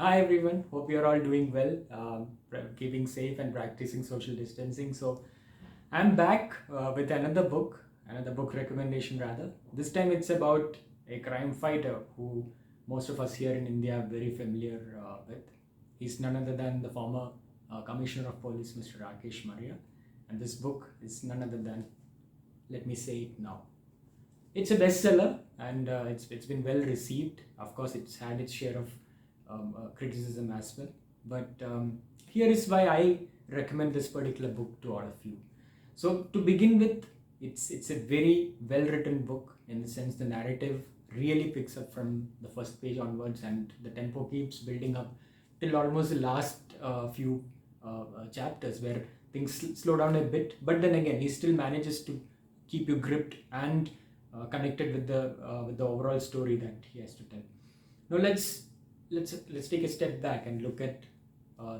Hi everyone, hope you're all doing well, keeping safe and practicing social distancing. So, I'm back with another book recommendation rather. This time it's about a crime fighter who most of us here in India are very familiar with. He's none other than the former Commissioner of Police, Mr. Rakesh Maria. And this book is none other than, let me say it now. It's a bestseller and it's been well received. Of course, it's had its share of criticism as well. But here is why I recommend this particular book to all of you. So to begin with, it's a very well written book in the sense the narrative really picks up from the first page onwards, and the tempo keeps building up till almost the last few chapters where things slow down a bit. But then again, he still manages to keep you gripped and connected with the overall story that he has to tell. Now let's take a step back and look at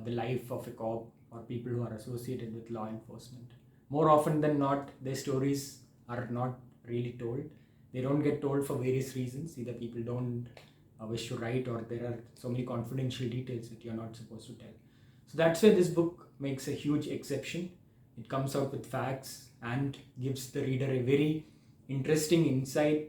the life of a cop or people who are associated with law enforcement. More often than not, their stories are not really told. They don't get told for various reasons. Either people don't wish to write, or there are so many confidential details that you're not supposed to tell. So that's why this book makes a huge exception. It comes out with facts and gives the reader a very interesting insight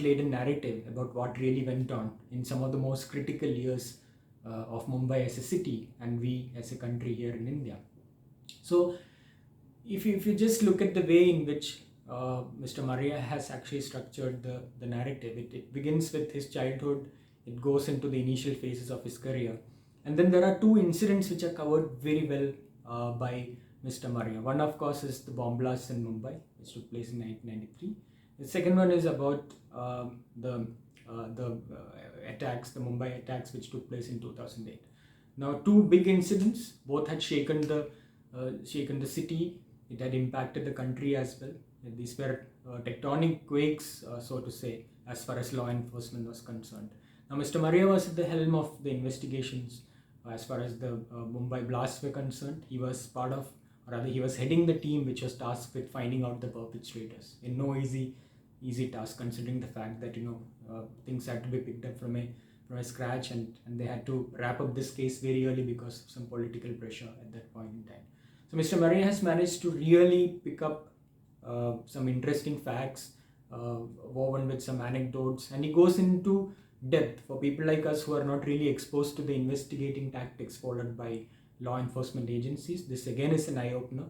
laden narrative about what really went on in some of the most critical years of Mumbai as a city and we as a country here in India. So if you just look at the way in which Mr. Maria has actually structured the narrative, it begins with his childhood, it goes into the initial phases of his career, and then there are two incidents which are covered very well by Mr. Maria. One, of course, is the bomb blast in Mumbai, which took place in 1993. The second one is about the attacks, the Mumbai attacks, which took place in 2008. Now, two big incidents, both had shaken the city. It had impacted the country as well. These were tectonic quakes, so to say, as far as law enforcement was concerned. Now, Mr. Maria was at the helm of the investigations as far as the Mumbai blasts were concerned. He was part of, or rather, he was heading the team which was tasked with finding out the perpetrators. In no easy task, considering the fact that things had to be picked up from a scratch, and they had to wrap up this case very early because of some political pressure at that point in time. So Mr. Maria has managed to really pick up some interesting facts woven with some anecdotes, and he goes into depth for people like us who are not really exposed to the investigating tactics followed by law enforcement agencies. This again is an eye-opener.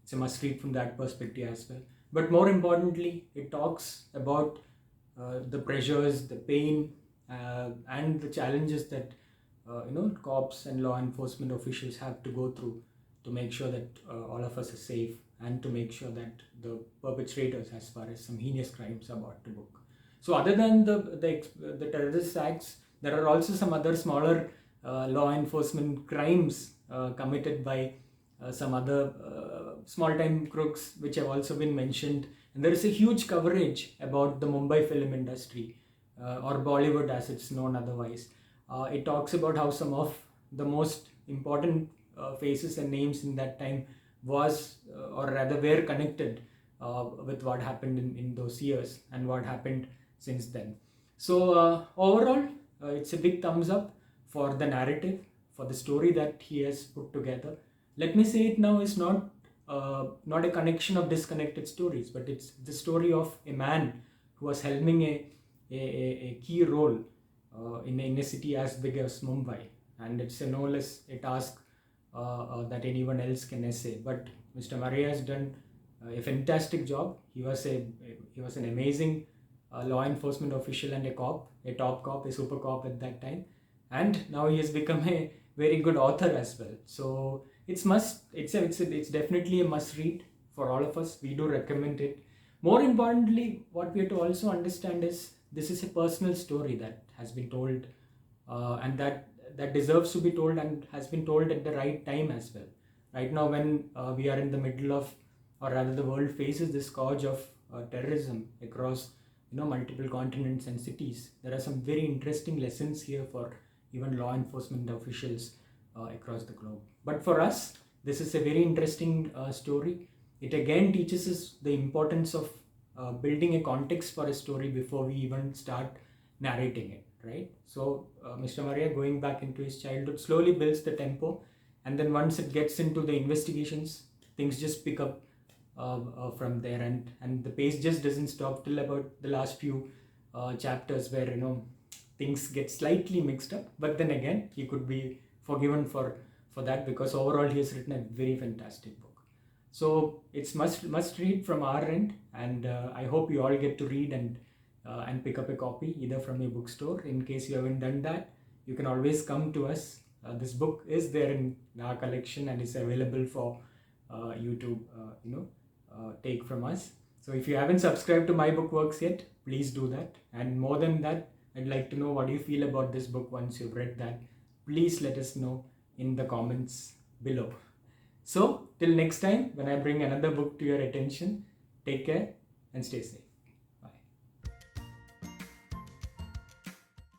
It's a must read from that perspective as well. But more importantly, it talks about the pressures, the pain, and the challenges that cops and law enforcement officials have to go through to make sure that all of us are safe, and to make sure that the perpetrators, as far as some heinous crimes, are brought to book. So other than the terrorist acts, there are also some other smaller law enforcement crimes committed by some other small-time crooks, which have also been mentioned. And there is a huge coverage about the Mumbai film industry, or Bollywood as it's known otherwise. It talks about how some of the most important faces and names in that time was, or rather were connected with what happened in those years and what happened since then. So overall, it's a big thumbs up for the narrative, for the story that he has put together. Let me say it now, is not a connection of disconnected stories, but it's the story of a man who was helming a key role in a city as big as Mumbai, and it's no less a task that anyone else can essay. But Mr. Maria has done a fantastic job. He was an amazing law enforcement official and a top cop, a super cop at that time, and now he has become a very good author as well. So it's definitely a must read for all of us. We do recommend it. More importantly, what we have to also understand is this is a personal story that has been told, and that deserves to be told, and has been told at the right time as well. Right now, when we are in the middle of, or rather the world faces this scourge of terrorism across multiple continents and cities, there are some very interesting lessons here for even law enforcement officials across the globe. But for us, this is a very interesting story. It again teaches us the importance of building a context for a story before we even start narrating it, right? So Mr. Maria, going back into his childhood, slowly builds the tempo, and then once it gets into the investigations, things just pick up from there, and the pace just doesn't stop till about the last few chapters, where things get slightly mixed up. But then again, he could be forgiven for that, because overall he has written a very fantastic book. So it's must read from our end, and I hope you all get to read and pick up a copy either from your bookstore. In case you haven't done that, you can always come to us. This book is there in our collection and is available for you to take from us. So if you haven't subscribed to MyBookWorks yet, please do that. And more than that, I'd like to know what you feel about this book once you've read that. Please let us know in the comments below. So till next time, when I bring another book to your attention, take care and stay safe.